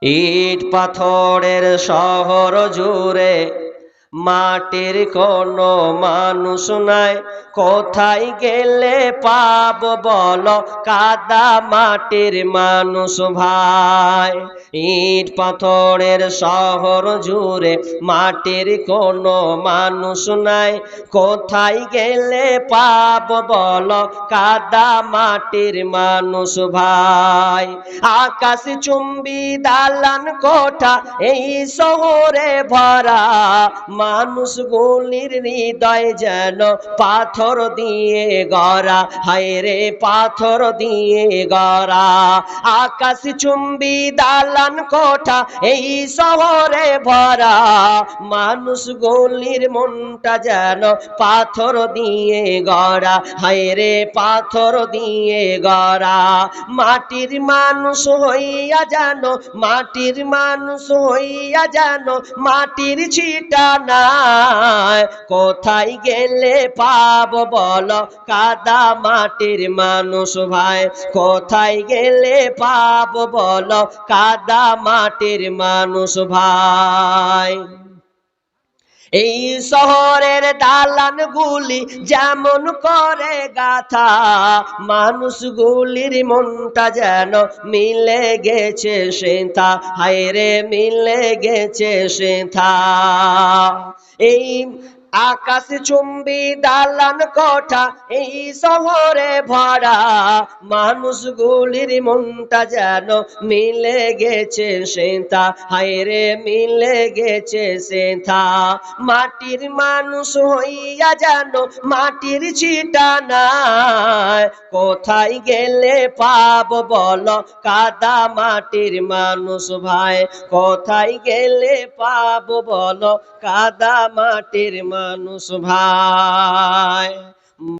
ইট পাথরের শহর জুড়ে মাটির কোনো মানুষ নাই, কোথায় গেলে পাব বলো কাদা মাটির মানুষ ভাই। ইট পাথরের শহর জুড়ে মাটির কোনো মানুষ নাই, কোথায় গেলে পাব বলো কাদা মাটির মানুষ ভাই। আকাশ চুম্বি দালান কোঠা এই শহরে ভরা, মানুষগুলির হৃদয় যেন পাথর দিয়ে গড়া, হায় রে পাথর দিয়ে গড়া। আকাশ চুম্বি দালান কোঠা এই শহরে ভরা, মানুষগুলির মনটা যেন পাথর দিয়ে গড়া, হায় রে পাথর দিয়ে গড়া। মাটির মানুষ হইয়া জানো, মাটির মানুষ হইয়া জানো মাটির ছিটা নাই, কোথায় গেলে পাব বলো কাদা মাটির মানুষ ভাই, কোথায় গেলে পাব বলো কাদা মাটির মানুষ ভাই। এই শহরের দালানগুলি যেমন করে গাথা, মানুষগুলির মনটা যেন মিলে গেছে সেথা, হায় রে মিলে গেছে সেথা। এই আকাশ চুম্বি দালান কোঠা এই শহরে ভরা, মানুষগুলির মনটা যেন মিলে গেছে সেথা, হায় রে মিলে গেছে সেথা। মাটির মানুষ হইয়া জানো মাটির ছিটা নাই, কোথায় গেলে পাব বলো কাদা মাটির মানুষ ভাই, কোথায় গেলে পাব বলো কাদা মাটির মানুষ ভাই।